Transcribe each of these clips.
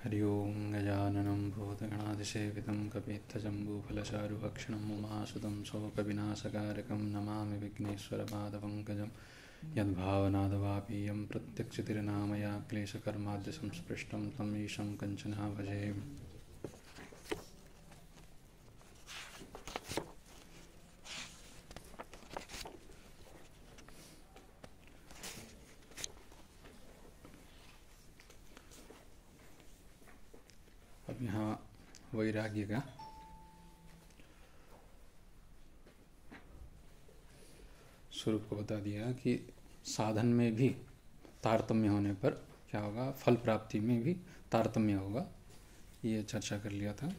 हरि ओं गजाननं भूतगणाधिसेवितं कपित्थजम्बूफलचारुभक्षणं उमासुतं शोकविनाशकारकं नमामि विघ्नेश्वरपादपङ्कजं यद्भावनादवापीयं प्रत्यक्षतिर्नामया क्लेशकर्माद्यसंस्पृष्टं तं ईशं कञ्चना भजे। अब यहाँ वैराग्य का स्वरूप को बता दिया कि साधन में भी तारतम्य होने पर क्या होगा, फल प्राप्ति में भी तारतम्य होगा, ये चर्चा कर लिया था।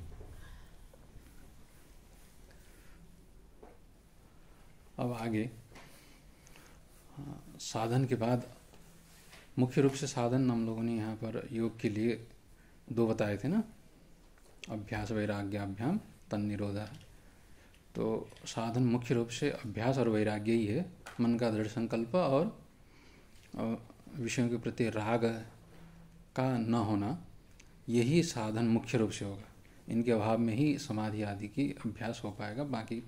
अब आगे साधन के बाद मुख्य रूप से साधन हम लोगों ने यहाँ पर योग के लिए दो बताए थे ना, अभ्यास वैराग्याभ्याम तन्निरोधा। तो साधन मुख्य रूप से अभ्यास और वैराग्य ही है, मन का दृढ़ संकल्प और विषयों के प्रति राग का न होना, यही साधन मुख्य रूप से होगा। इनके अभाव में ही समाधि आदि की अभ्यास हो पाएगा। बाकी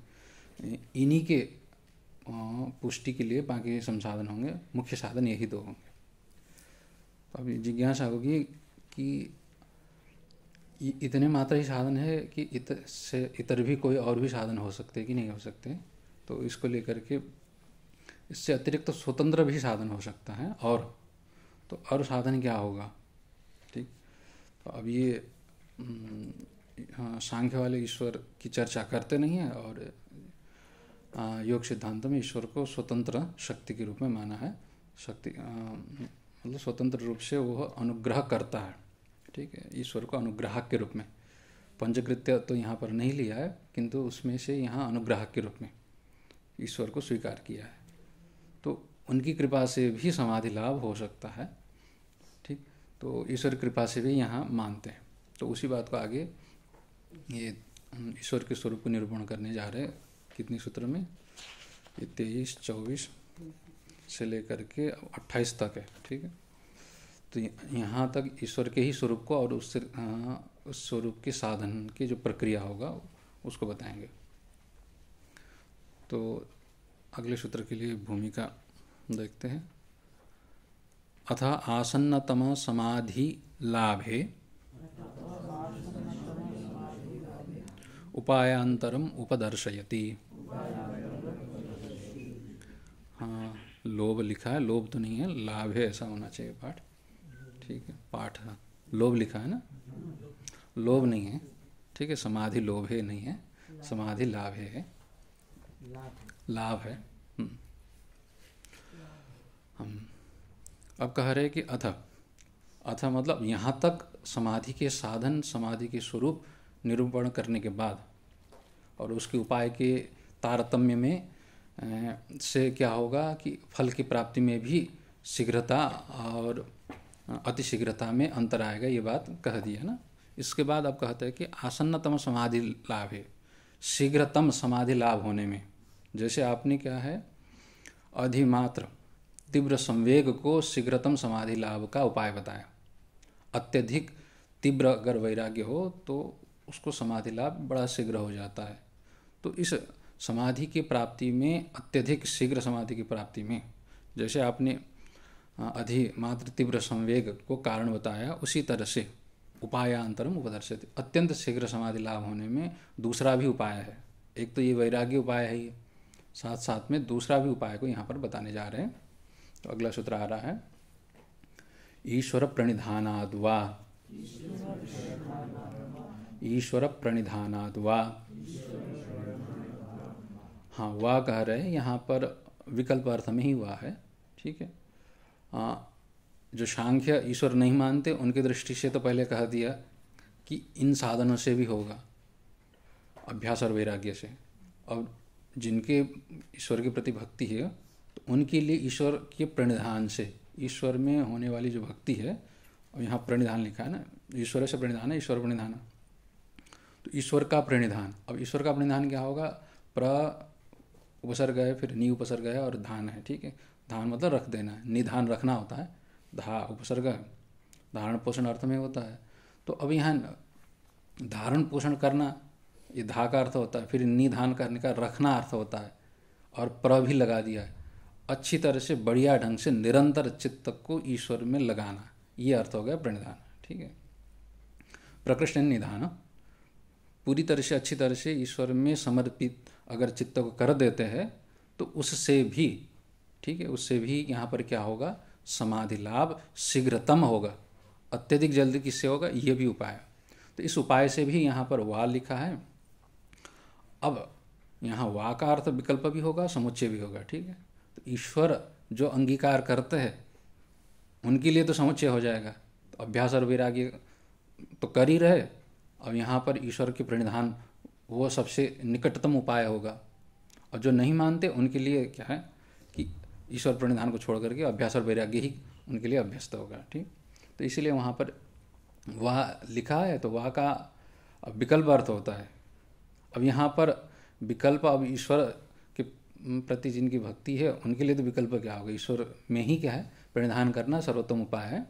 इन्हीं के पुष्टि के लिए बाकी संसाधन होंगे, मुख्य साधन यही दो होंगे। तो अभी जिज्ञासा होगी कि इतने मात्र ही साधन है कि इतर भी कोई और भी साधन हो सकते कि नहीं हो सकते। तो इसको लेकर के इससे अतिरिक्त तो स्वतंत्र भी साधन हो सकता है। और तो और साधन क्या होगा, ठीक। तो अब ये सांख्य वाले ईश्वर की चर्चा करते नहीं है, और योग सिद्धांत में ईश्वर को स्वतंत्र शक्ति के रूप में माना है। शक्ति मतलब स्वतंत्र रूप से वह अनुग्रह करता है, ठीक है, ईश्वर को अनुग्राहक के रूप में। पंचकृत्य तो यहाँ पर नहीं लिया है, किंतु उसमें से यहाँ अनुग्राहक के रूप में ईश्वर को स्वीकार किया है। तो उनकी कृपा से भी समाधि लाभ हो सकता है, ठीक। तो ईश्वर कृपा से भी यहाँ मानते हैं। तो उसी बात को आगे ये ईश्वर के स्वरूप को निरूपण करने जा रहे हैं। कितने सूत्र में, ये 23, 24 से लेकर के 28 तक है, ठीक है। तो यहाँ तक ईश्वर के ही स्वरूप को और उससे उस स्वरूप के साधन की जो प्रक्रिया होगा उसको बताएंगे। तो अगले सूत्र के लिए भूमिका देखते हैं। अथ आसन्नतम समाधि लाभे उपायांतरम उपदर्शयति। हाँ, लोभ लिखा है, लोभ तो नहीं है, लाभ है, ऐसा होना चाहिए पाठ, ठीक है। पाठ है, लोभ लिखा है ना, लोभ नहीं है, ठीक है। समाधि लोभ है नहीं है, समाधि लाभ है, लाभ है। हम अब कह रहे कि अथ मतलब यहाँ तक समाधि के साधन, समाधि के स्वरूप निरूपण करने के बाद और उसके उपाय के तारतम्य में से क्या होगा कि फल की प्राप्ति में भी शीघ्रता और अतिशीघ्रता में अंतर आएगा, ये बात कह दी है ना। इसके बाद अब कहते हैं कि आसन्नतम समाधि लाभ है, शीघ्रतम समाधि लाभ होने में। जैसे आपने क्या है, अधिमात्र तीव्र संवेग को शीघ्रतम समाधि लाभ का उपाय बताया। अत्यधिक तीव्र अगर वैराग्य हो तो उसको समाधि लाभ बड़ा शीघ्र हो जाता है। तो इस समाधि की प्राप्ति में, अत्यधिक शीघ्र समाधि की प्राप्ति में, जैसे आपने अधिमात्र तीव्र संवेग को कारण बताया, उसी तरह से उपायांतरम उपदर्शित, अत्यंत शीघ्र समाधि लाभ होने में दूसरा भी उपाय है। एक तो ये वैराग्य उपाय है, ये साथ साथ में दूसरा भी उपाय को यहाँ पर बताने जा रहे हैं। तो अगला सूत्र आ रहा है, ईश्वर प्रणिधानाद् वा, ईश्वर प्रणिधानाद् वा। हाँ, वा कह रहे हैं, यहाँ पर विकल्प अर्थ में ही वा है, ठीक है। जो सांख्य ईश्वर नहीं मानते उनकी दृष्टि से तो पहले कह दिया कि इन साधनों से भी होगा, अभ्यास और वैराग्य से। और जिनके ईश्वर के प्रति भक्ति है तो उनके लिए ईश्वर के प्रणिधान से, ईश्वर में होने वाली जो भक्ति है, और यहाँ प्रणिधान लिखा है ना, ईश्वर से प्रणिधान है, ईश्वर प्रणिधान। तो ईश्वर का प्रणिधान, अब ईश्वर का प्रणिधान क्या होगा, प्र उपसर्ग है, फिर नी उपसर्ग है और धान है, ठीक है। धान मतलब रख देना है, निधान रखना होता है, धा उपसर्ग, धारण पोषण अर्थ में होता है। तो अब यहाँ धारण पोषण करना, ये धा का अर्थ होता है, फिर निधान करने का रखना अर्थ होता है, और प्र भी लगा दिया है। अच्छी तरह से बढ़िया ढंग से निरंतर चित्त को ईश्वर में लगाना, ये अर्थ हो गया प्रणिधान। ठीक है, प्रकृष्ण निधान, पूरी तरह से अच्छी तरह से ईश्वर में समर्पित अगर चित्त को कर देते हैं तो उससे भी, ठीक है, उससे भी यहाँ पर क्या होगा, समाधि लाभ शीघ्रतम होगा। अत्यधिक जल्दी किससे होगा, ये भी उपाय है। तो इस उपाय से भी यहाँ पर वा लिखा है। अब यहाँ वा का अर्थ विकल्प भी होगा, समुच्चय भी होगा। ठीक है, तो ईश्वर जो अंगीकार करते हैं उनके लिए तो समुच्चय हो जाएगा, तो अभ्यास और वैराग्य तो कर ही रहे। अब यहाँ पर ईश्वर के प्रणिधान वो सबसे निकटतम उपाय होगा, और जो नहीं मानते उनके लिए क्या है कि ईश्वर प्रणिधान को छोड़ करके अभ्यास और वैराग्य ही उनके लिए अभ्यस्त होगा। ठीक, तो इसीलिए वहाँ पर वह लिखा है, तो वह का विकल्प अर्थ होता है। अब यहाँ पर विकल्प, अब ईश्वर के प्रति जिनकी भक्ति है उनके लिए तो विकल्प क्या होगा, ईश्वर में ही क्या है, प्रणिधान करना सर्वोत्तम उपाय है,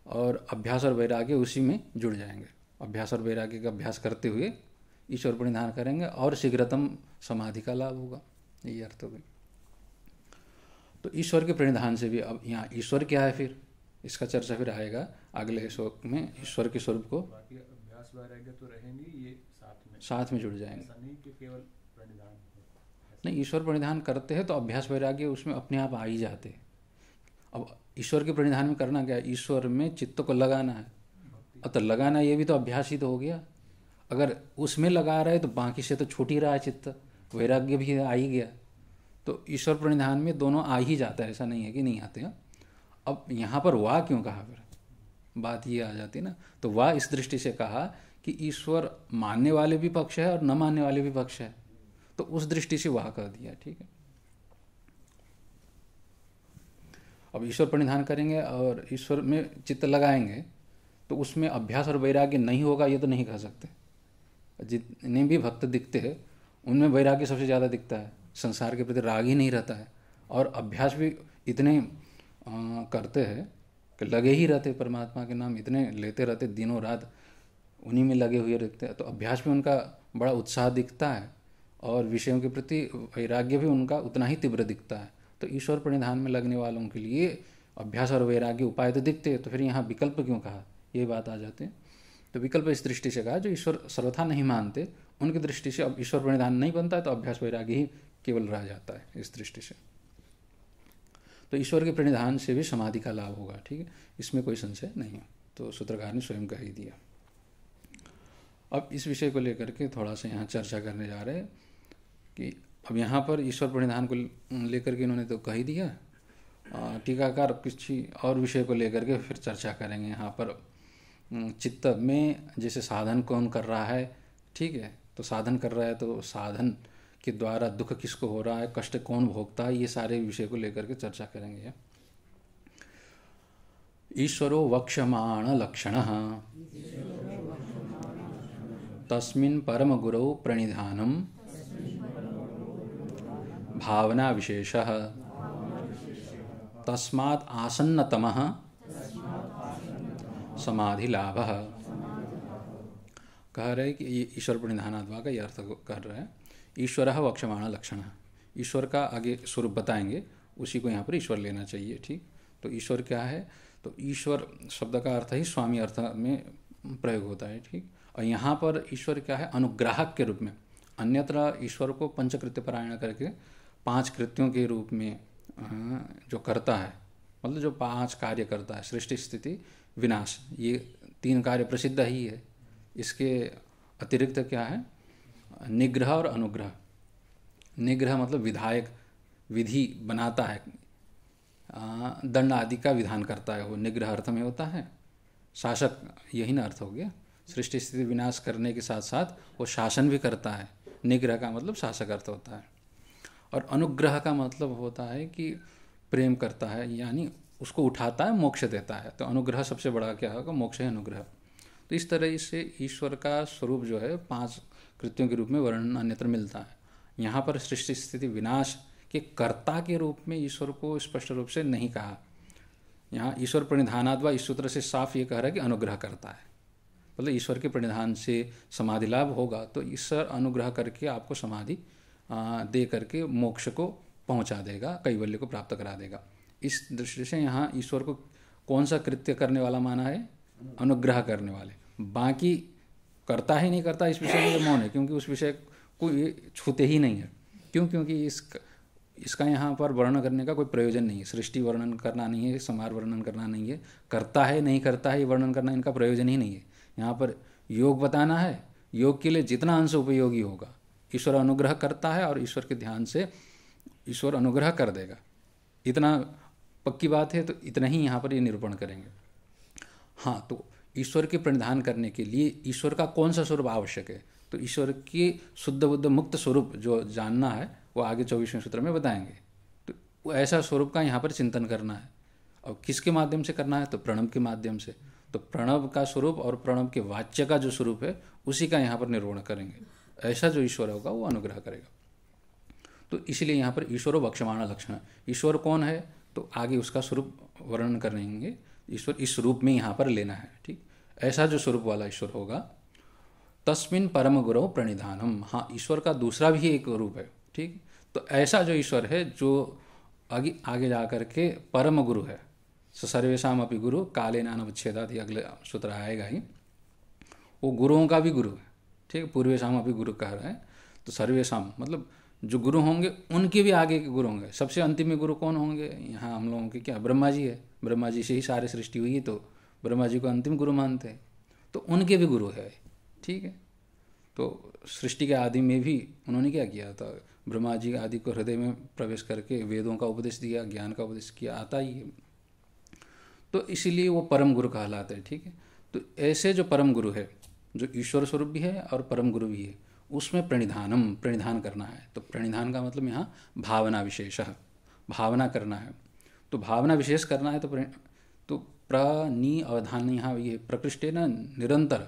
और अभ्यास और वैराग्य उसी में जुड़ जाएंगे। अभ्यास और वैराग्य का अभ्यास करते हुए ईश्वर प्रणिधान करेंगे और शीघ्रतम समाधि का लाभ होगा, यही अर्थ हो गई। तो ईश्वर के प्रणिधान से भी, अब यहाँ ईश्वर क्या है फिर इसका चर्चा फिर आएगा अगले श्लोक में। ईश्वर के स्वरूप को अभ्यास वैराग्य तो रहेंगे, ये साथ में जुड़ जाएंगे। नहीं कि केवल प्रणिधान नहीं, ईश्वर प्रणिधान करते हैं तो अभ्यास वैराग्य उसमें अपने आप आ ही जाते हैं। अब ईश्वर के प्रणिधान में करना क्या है, ईश्वर में चित्त को लगाना है। अब तो लगाना ये भी तो अभ्यास ही तो हो गया। अगर उसमें लगा रहे तो बाकी से तो छूट ही रहा है चित्त, वैराग्य भी आ ही गया। तो ईश्वर प्रणिधान में दोनों आ ही जाता है, ऐसा नहीं है कि नहीं आते हैं। अब यहाँ पर वाह क्यों कहा, फिर बात ये आ जाती है ना। तो वाह इस दृष्टि से कहा कि ईश्वर मानने वाले भी पक्ष है और न मानने वाले भी पक्ष है, तो उस दृष्टि से वाह कह दिया। ठीक है, अब ईश्वर प्रणिधान करेंगे और ईश्वर में चित्त लगाएंगे तो उसमें अभ्यास और वैराग्य नहीं होगा, ये तो नहीं कह सकते। जितने भी भक्त दिखते हैं उनमें वैराग्य सबसे ज़्यादा दिखता है, संसार के प्रति राग ही नहीं रहता है, और अभ्यास भी इतने करते हैं कि लगे ही रहते, परमात्मा के नाम इतने लेते रहते, दिनों रात उन्हीं में लगे हुए रहते हैं। तो अभ्यास में उनका बड़ा उत्साह दिखता है और विषयों के प्रति वैराग्य भी उनका उतना ही तीव्र दिखता है। तो ईश्वर प्रणिधान में लगने वालों के लिए अभ्यास और वैराग्य उपाय तो दिखते हैं, तो फिर यहाँ विकल्प क्यों कहा, ये बात आ जाती है। तो विकल्प इस दृष्टि से कहा, जो ईश्वर सर्वथा नहीं मानते उनकी दृष्टि से अब ईश्वर प्रणिधान नहीं बनता है, तो अभ्यास वैराग्य ही केवल रह जाता है इस दृष्टि से। तो ईश्वर के प्रणिधान से भी समाधि का लाभ होगा। ठीक है, इसमें कोई संशय नहीं है, तो सूत्रकार ने स्वयं कह ही दिया। अब इस विषय को लेकर के थोड़ा सा यहाँ चर्चा करने जा रहे हैं कि अब यहाँ पर ईश्वर प्रणिधान को लेकर के इन्होंने तो कह ही दिया, टीकाकार किसी और विषय को लेकर के फिर चर्चा करेंगे। यहाँ पर चित्त में जैसे साधन कौन कर रहा है, ठीक है, तो साधन कर रहा है तो साधन के द्वारा दुख किसको हो रहा है, कष्ट कौन भोगता है, ये सारे विषय को लेकर के चर्चा करेंगे। ईश्वरो वक्ष्यमाण लक्षणः तस्मिन् परम गुरौ प्रणिधानम् भावना विशेषः तस्मात् आसन्नतमः समाधि लाभः। कह रहे कि ये ईश्वर प्रणिधानाद्वा का ये अर्थ कर रहे हैं। ईश्वरः वक्ष्यमाण लक्षणः, ईश्वर का आगे स्वरूप बताएंगे, उसी को यहाँ पर ईश्वर लेना चाहिए। ठीक, तो ईश्वर क्या है, तो ईश्वर शब्द का अर्थ ही स्वामी अर्थ में प्रयोग होता है। ठीक, और यहाँ पर ईश्वर क्या है, अनुग्राहक के रूप में। अन्यत्र ईश्वर को पंचकृत्य परायण करके 5 कृत्यों के रूप में जो करता है, मतलब जो 5 कार्य करता है, सृष्टि स्थिति विनाश, ये 3 कार्य प्रसिद्ध ही है। इसके अतिरिक्त क्या है, निग्रह और अनुग्रह। निग्रह मतलब विधायक, विधि बनाता है, दंड आदि का विधान करता है, वो निग्रह अर्थ में होता है। शासक, यही ना अर्थ हो गया, सृष्टि स्थिति विनाश करने के साथ साथ वो शासन भी करता है। निग्रह का मतलब शासक अर्थ होता है, और अनुग्रह का मतलब होता है कि प्रेम करता है, यानी उसको उठाता है, मोक्ष देता है। तो अनुग्रह सबसे बड़ा क्या होगा, मोक्ष है अनुग्रह। तो इस तरह से ईश्वर का स्वरूप जो है 5 कृत्यों के रूप में वर्णन अन्यत्र मिलता है। यहाँ पर सृष्टि स्थिति विनाश के कर्ता के रूप में ईश्वर को स्पष्ट रूप से नहीं कहा। यहाँ ईश्वर प्रणिधानाद्वा इस सूत्र से साफ ये कह रहा है कि अनुग्रह करता है। मतलब ईश्वर के प्रणिधान से समाधि लाभ होगा, तो ईश्वर अनुग्रह करके आपको समाधि दे करके मोक्ष को पहुंचा देगा, कैवल्य को प्राप्त करा देगा। इस दृष्टि से यहाँ ईश्वर को कौन सा कृत्य करने वाला माना है? अनुग्रह करने वाले। बाकी करता ही नहीं करता इस विषय में मौन है, क्योंकि उस विषय को ये छूते ही नहीं है। क्यों? क्योंकि इसका यहाँ पर वर्णन करने का कोई प्रयोजन नहीं है। सृष्टि वर्णन करना नहीं है, संहार वर्णन करना नहीं है, करता है नहीं करता है ये वर्णन करना इनका प्रयोजन ही नहीं है। यहाँ पर योग बताना है, योग के लिए जितना अंश उपयोगी होगा। ईश्वर अनुग्रह करता है और ईश्वर के ध्यान से ईश्वर अनुग्रह कर देगा, इतना पक्की बात है। तो इतना ही यहाँ पर ये निरूपण करेंगे। हाँ, तो ईश्वर के प्रणिधान करने के लिए ईश्वर का कौन सा स्वरूप आवश्यक है? तो ईश्वर की शुद्ध बुद्ध मुक्त स्वरूप जो जानना है वो आगे 24वें सूत्र में बताएंगे। तो वो ऐसा स्वरूप का यहाँ पर चिंतन करना है। और किसके माध्यम से करना है? तो प्रणव के माध्यम से। तो प्रणव का स्वरूप और प्रणव के वाच्य का जो स्वरूप है उसी का यहाँ पर निरूपण करेंगे। ऐसा जो ईश्वर होगा वो अनुग्रह करेगा। तो इसलिए यहाँ पर ईश्वरो वक्षमाण लक्षण, ईश्वर कौन है तो आगे उसका स्वरूप वर्णन करेंगे। ईश्वर इस रूप में यहाँ पर लेना है, ठीक। ऐसा जो स्वरूप वाला ईश्वर होगा, तस्मिन परम गुरु प्रणिधानम। हाँ, ईश्वर का दूसरा भी एक रूप है, ठीक। तो ऐसा जो ईश्वर है जो आगे जा कर के परम गुरु है, सर्वेशाम अपि गुरु काले नानवच्छेदात, अगले सूत्र आएगा ही, वो गुरुओं का भी गुरु है, ठीक। पूर्वेशाम अपि गुरु कह रहे हैं, तो सर्वेशाम मतलब जो गुरु होंगे उनके भी आगे के गुरु होंगे। सबसे अंतिम में गुरु कौन होंगे? यहाँ हम लोगों के क्या ब्रह्मा जी है, ब्रह्मा जी से ही सारी सृष्टि हुई, तो ब्रह्मा जी को अंतिम गुरु मानते हैं, तो उनके भी गुरु है, ठीक है। तो सृष्टि के आदि में भी उन्होंने क्या किया था? ब्रह्मा जी आदि को हृदय में प्रवेश करके वेदों का उपदेश दिया, ज्ञान का उपदेश किया, आता ही है। तो इसीलिए वो परम गुरु कहलाते हैं, ठीक है। तो ऐसे जो परम गुरु है, जो ईश्वर स्वरूप भी है और परम गुरु भी है, उसमें प्रणिधान करना है। तो प्रणिधान का मतलब यहाँ भावना विशेष, भावना करना है। तो भावना विशेष करना है तो प्रनि अवधान यहाँ ये प्रकृष्ट है ना, निरंतर,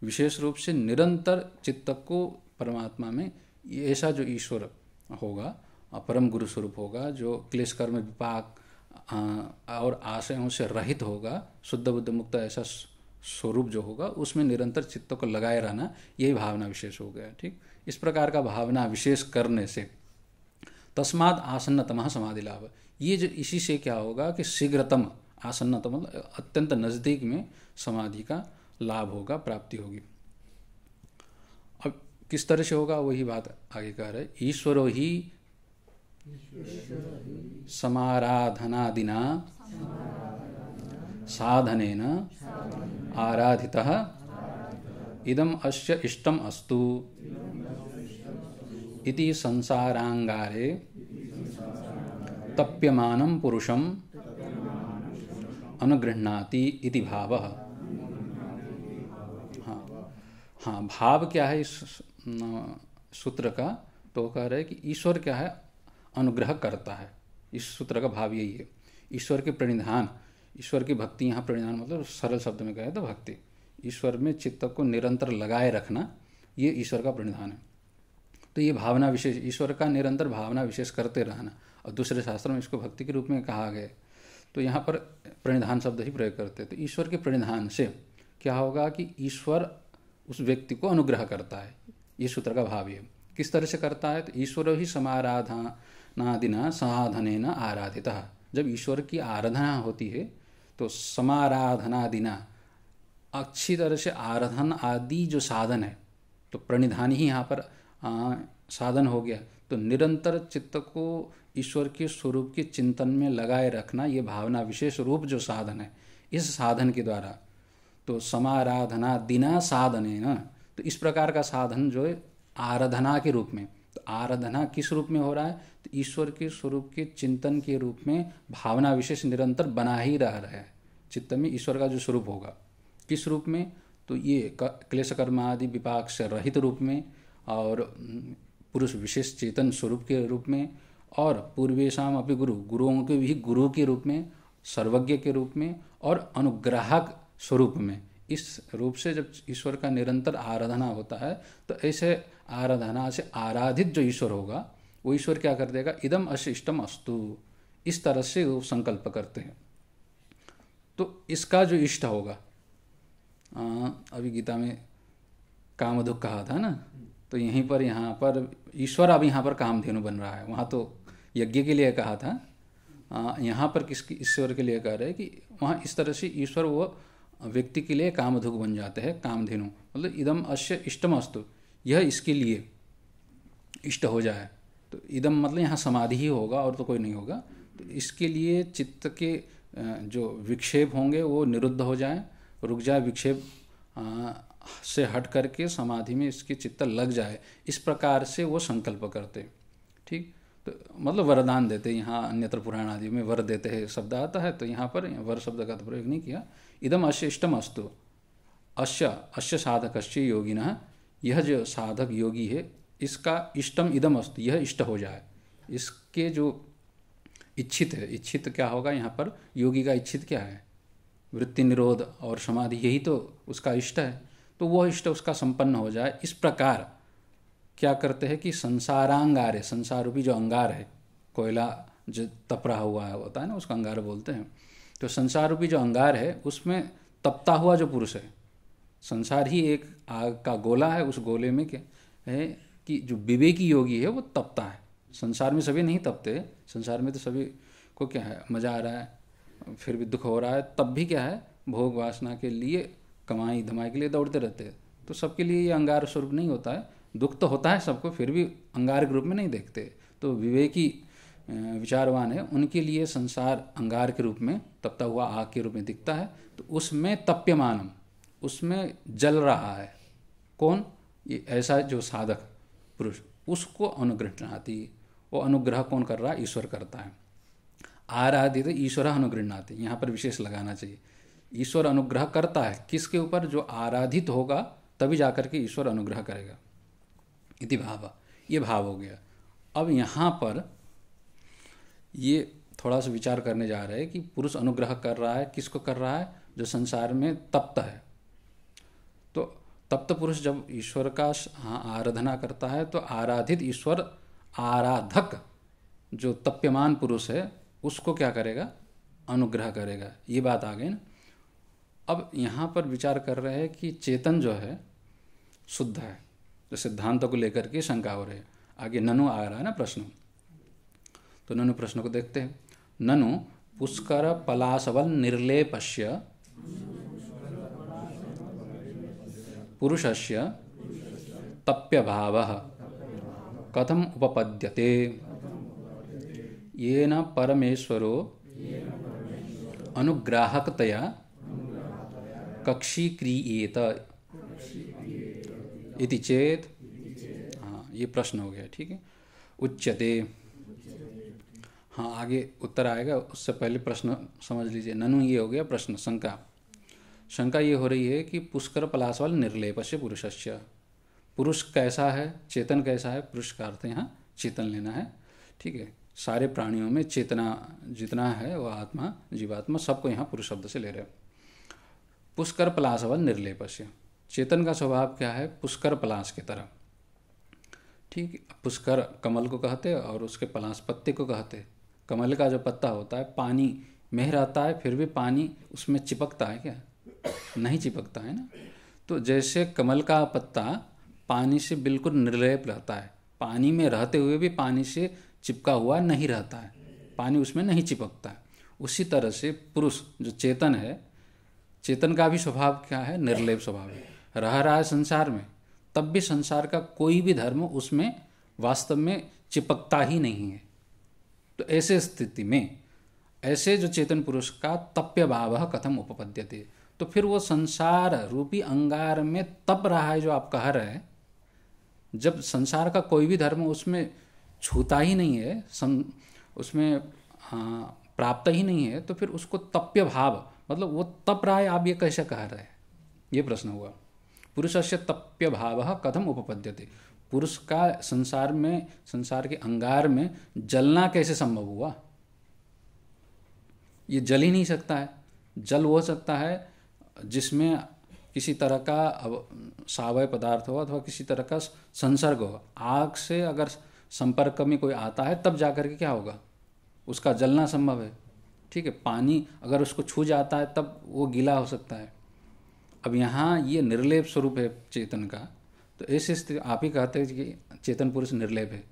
विशेष रूप से निरंतर चित्त को परमात्मा में, ऐसा जो ईश्वर होगा, परम गुरु स्वरूप होगा, जो क्लेश कर्म विपाक और आशयों से रहित होगा, शुद्ध बुद्ध मुक्त ऐसा स्वरूप जो होगा, उसमें निरंतर चित्त को लगाए रहना, यही भावना विशेष हो गया, ठीक। इस प्रकार का भावना विशेष करने से तस्माद आसन्नतम समाधि लाभ, ये जो इसी से क्या होगा कि शीघ्रतम, आसन्नतम मतलब अत्यंत नज़दीक में समाधि का लाभ होगा, प्राप्ति होगी। अब किस तरह से होगा वही बात आगे कह रहे, ईश्वरो ही समाराधनादिना साधनेन आराधितः इदम अस्य इष्टम अस्तु इति संसारांगारे तप्यमानं पुरुषम अनुगृह्णाति इति भावः। हाँ, भाव क्या है इस सूत्र का? तो कह रहे हैं कि ईश्वर क्या है? अनुग्रह करता है। इस सूत्र का भाव यही है। ईश्वर के प्रणिधान, ईश्वर की भक्ति, यहाँ प्रणिधान मतलब सरल शब्द में कहे तो भक्ति, ईश्वर में चित्त को निरंतर लगाए रखना, ये ईश्वर का प्रणिधान है। तो ये भावना विशेष, ईश्वर का निरंतर भावना विशेष करते रहना, और दूसरे शास्त्रों में इसको भक्ति के रूप में कहा गया। तो यहाँ पर प्रणिधान शब्द ही प्रयोग करते हैं। तो ईश्वर के प्रणिधान से क्या होगा कि ईश्वर उस व्यक्ति को अनुग्रह करता है, ये सूत्र का भाव है। किस तरह से करता है? तो ईश्वर ही समाराधनादिना साधनेन आराधितः, जब ईश्वर की आराधना होती है तो समाराधनादिना, अच्छी तरह से आराधन आदि जो साधन है, तो प्रणिधान ही यहाँ पर साधन हो गया। तो निरंतर चित्त को ईश्वर के स्वरूप के चिंतन में लगाए रखना, ये भावना विशेष रूप जो साधन है, इस साधन के द्वारा, तो समाराधना दिना साधने न, तो इस प्रकार का साधन जो है आराधना के रूप में, तो आराधना किस रूप में हो रहा है? तो ईश्वर के स्वरूप के चिंतन के रूप में भावना विशेष निरंतर बना ही रह रहा है चित्त में ईश्वर का जो स्वरूप होगा। किस रूप में? तो ये क्लेश कर्म आदि विपाक से रहित रूप में, और पुरुष विशेष चेतन स्वरूप के रूप में, और पूर्वेशाम अपि गुरु, गुरुओं के भी गुरु के रूप में, सर्वज्ञ के रूप में, और अनुग्राहक स्वरूप में। इस रूप से जब ईश्वर का निरंतर आराधना होता है, तो ऐसे आराधना से आराधित जो ईश्वर होगा, वो ईश्वर क्या कर देगा? इदम अशिष्टम अस्तु, इस तरह से वो संकल्प करते हैं। तो इसका जो इष्ट होगा, अभी गीता में कामधुक कहा था ना, तो यहीं पर यहाँ पर ईश्वर अब यहाँ पर कामधेनु बन रहा है। वहाँ तो यज्ञ के लिए कहा था, यहाँ पर किसकी ईश्वर के लिए कह रहे हैं कि वहाँ इस तरह से ईश्वर वो व्यक्ति के लिए कामधुक बन जाते हैं, कामधेनु। मतलब इदम अश्य इष्टम अस्तु, यह इसके लिए इष्ट हो जाए। तो इदम मतलब यहाँ समाधि ही होगा और तो कोई नहीं होगा। तो इसके लिए चित्त के जो विक्षेप होंगे वो निरुद्ध हो जाए, रुक जाए, विक्षेप से हट करके समाधि में इसके चित्त लग जाए, इस प्रकार से वो संकल्प करते। ठीक, तो मतलब वरदान देते। यहाँ अन्यत्र पुराण आदि में वर देते हैं शब्द आता है, तो यहाँ पर वर शब्द का तो प्रयोग नहीं किया। इदम अश्य इष्टम अस्तु, अश्य साधकश्च योगिनः, यह जो साधक योगी है इसका इष्टम इदम अस्तु, यह इष्ट हो जाए। इसके जो इच्छित है, इच्छित क्या होगा यहाँ पर, योगी का इच्छित क्या है, वृत्ति निरोध और समाधि, यही तो उसका इष्ट है। तो वह इष्ट उसका संपन्न हो जाए। इस प्रकार क्या करते हैं कि संसारांगार है, संसार रूपी जो अंगार है, कोयला जो तप रहा हुआ है होता है ना, उसका अंगार बोलते हैं। तो संसार रूपी जो अंगार है उसमें तपता हुआ जो पुरुष है, संसार ही एक आग का गोला है, उस गोले में क्या है कि जो विवेकी योगी है वो तपता है। संसार में सभी नहीं तपते, संसार में तो सभी को क्या है, मज़ा आ रहा है, फिर भी दुख हो रहा है, तब भी क्या है, भोग वासना के लिए, कमाई धमाई के लिए दौड़ते रहते हैं। तो सबके लिए ये अंगार स्वरूप नहीं होता है, दुख तो होता है सबको, फिर भी अंगार के रूप में नहीं देखते। तो विवेकी विचारवान है, उनके लिए संसार अंगार के रूप में, तपता हुआ आग के रूप में दिखता है। तो उसमें तप्यमानम, उसमें जल रहा है कौन, ये ऐसा जो साधक पुरुष, उसको अनुगृह्णाति। वो अनुग्रह कौन कर रहा है, ईश्वर करता है। आराधित ईश्वर अनुगृह्णाति, यहाँ पर विशेष लगाना चाहिए। ईश्वर अनुग्रह करता है किसके ऊपर, जो आराधित होगा तभी जाकर के ईश्वर अनुग्रह करेगा। इति भाव, ये भाव हो गया। अब यहाँ पर ये थोड़ा सा विचार करने जा रहे हैं कि पुरुष अनुग्रह कर रहा है, किसको कर रहा है, जो संसार में तप्त है। तो तप्त पुरुष जब ईश्वर का आराधना करता है तो आराधित ईश्वर, आराधक जो तप्यमान पुरुष है उसको क्या करेगा, अनुग्रह करेगा। ये बात आ गई ना। अब यहाँ पर विचार कर रहे हैं कि चेतन जो है शुद्ध है, तो सिद्धांतों को लेकर के शंका हो रही है। आगे ननु आ रहा है ना प्रश्न, तो ननु प्रश्न को देखते हैं। ननु पुष्कर पलाशवल निर्लेपस्य पुरुषस्य तप्य भावः कथम उपपद्यते, येन परमेश्वरो अनुग्राहकतया कक्षीक्रियेत इति चेत। हाँ, ये प्रश्न हो गया, ठीक है। उच्यते, हाँ आगे उत्तर आएगा, उससे पहले प्रश्न समझ लीजिए। ननु ये हो गया प्रश्न, शंका। शंका ये हो रही है कि पुष्कर पलाशवल निर्लेपस्य पुरुषस्य, पुरुष कैसा है, चेतन कैसा है, पुरुष का अर्थ यहाँ चेतन लेना है, ठीक है। सारे प्राणियों में चेतना जितना है वो आत्मा, जीवात्मा, सबको यहाँ पुरुष शब्द से ले रहे हैं। पुष्कर पलाशवल निर्लेपस्य, चेतन का स्वभाव क्या है, पुष्कर पलाश की तरह, ठीक। पुष्कर कमल को कहते हैं और उसके पलाश पत्ते को कहते हैं। कमल का जो पत्ता होता है पानी में रहता है, फिर भी पानी उसमें चिपकता है क्या, नहीं चिपकता है ना। तो जैसे कमल का पत्ता पानी से बिल्कुल निर्लेप रहता है, पानी में रहते हुए भी पानी से चिपका हुआ नहीं रहता है, पानी उसमें नहीं चिपकता है। उसी तरह से पुरुष जो चेतन है, चेतन का भी स्वभाव क्या है, निर्लेप स्वभाव है। रह रहा है संसार में, तब भी संसार का कोई भी धर्म उसमें वास्तव में चिपकता ही नहीं है। तो ऐसे स्थिति में ऐसे जो चेतन पुरुष का तप्य भाव कथम उपपद्यते, तो फिर वो संसार रूपी अंगार में तप रहा है जो आप कह रहे हैं। जब संसार का कोई भी धर्म उसमें छूता ही नहीं है, उसमें प्राप्त ही नहीं है, तो फिर उसको तप्य भाव मतलब वो तप रहा है, आप ये कैसे कह रहे हैं, ये प्रश्न हुआ। पुरुषस्य तप्य भाव कथम उपपद्यते, पुरुष का संसार में, संसार के अंगार में जलना कैसे संभव हुआ, ये जल ही नहीं सकता है। जल हो सकता है जिसमें किसी तरह का सावय पदार्थ हो अथवा किसी तरह का संसर्ग हो। आग से अगर संपर्क में कोई आता है तब जाकर के क्या होगा, उसका जलना संभव है, ठीक है। पानी अगर उसको छू जाता है तब वो गीला हो सकता है। अब यहाँ ये निर्लेप स्वरूप है चेतन का, तो ऐसी स्थिति आप ही कहते हैं कि चेतन पुरुष निर्लेप है,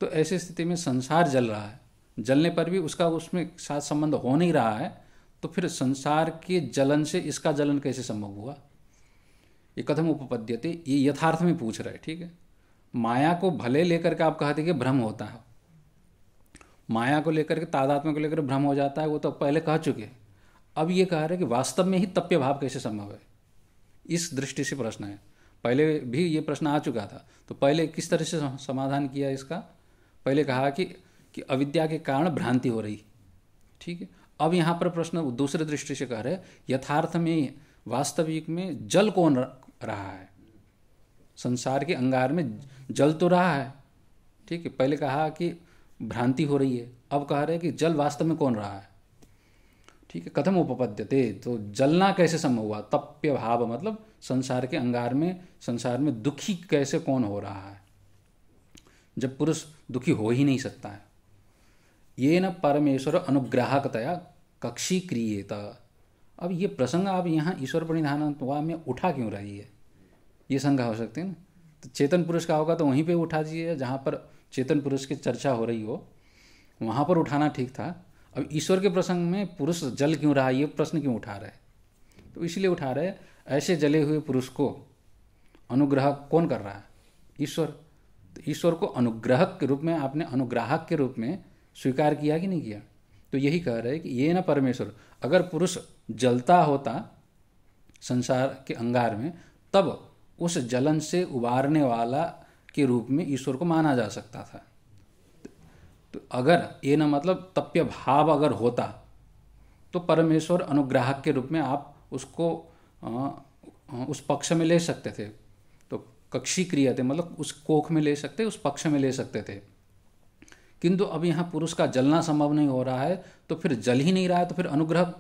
तो ऐसी स्थिति में संसार जल रहा है, जलने पर भी उसका उसमें साथ संबंध हो नहीं रहा है, तो फिर संसार के जलन से इसका जलन कैसे संभव हुआ? ये कथम उपपद्यते, ये यथार्थ में पूछ रहे, ठीक है। माया को भले लेकर के आप कहते कि भ्रम होता है, माया को लेकर के, तादात्म्य को लेकर भ्रम हो जाता है, वो तो पहले कह चुके। अब ये कह रहे कि वास्तव में ही तप्य भाव कैसे संभव है, इस दृष्टि से प्रश्न है। पहले भी ये प्रश्न आ चुका था, तो पहले किस तरह से समाधान किया इसका? पहले कहा कि अविद्या के कारण भ्रांति हो रही, ठीक है। अब यहाँ पर प्रश्न दूसरे दृष्टि से कह रहे यथार्थ में वास्तविक में जल कौन रहा है? संसार के अंगार में जल तो रहा है, ठीक है। पहले कहा कि भ्रांति हो रही है, अब कह रहे कि जल वास्तव में कौन रहा है, ठीक है। कथम उपपद्यते, तो जलना कैसे संभव हुआ? तप्य भाव मतलब संसार के अंगार में, संसार में दुखी कैसे कौन हो रहा है, जब पुरुष दुखी हो ही नहीं सकता है। ये न परमेश्वर अनुग्राहकतया कक्षी क्रियेत। अब ये प्रसंग आप यहाँ ईश्वर प्रणिधानत्वा में उठा क्यों रही है, ये शंका हो सकती है ना। तो चेतन पुरुष का होगा तो वहीं पे उठा दीजिए, जहाँ पर चेतन पुरुष की चर्चा हो रही हो वहाँ पर उठाना ठीक था। अब ईश्वर के प्रसंग में पुरुष जल क्यों रहा, ये प्रश्न क्यों उठा रहे? तो इसलिए उठा रहे ऐसे जले हुए पुरुष को अनुग्रह कौन कर रहा है? ईश्वर। तो ईश्वर को अनुग्रह के रूप में आपने अनुग्राहक के रूप में स्वीकार किया कि नहीं किया? तो यही कह रहे कि ये न परमेश्वर, अगर पुरुष जलता होता संसार के अंगार में, तब उस जलन से उबारने वाला के रूप में ईश्वर को माना जा सकता था। तो अगर ये न मतलब तप्य भाव अगर होता तो परमेश्वर अनुग्राहक के रूप में आप उसको उस पक्ष में ले सकते थे। तो कक्षी क्रिया थे मतलब उस कोख में ले सकते, उस पक्ष में ले सकते थे। किंतु अब यहाँ पुरुष का जलना संभव नहीं हो रहा है, तो फिर जल ही नहीं रहा है, तो फिर अनुग्रह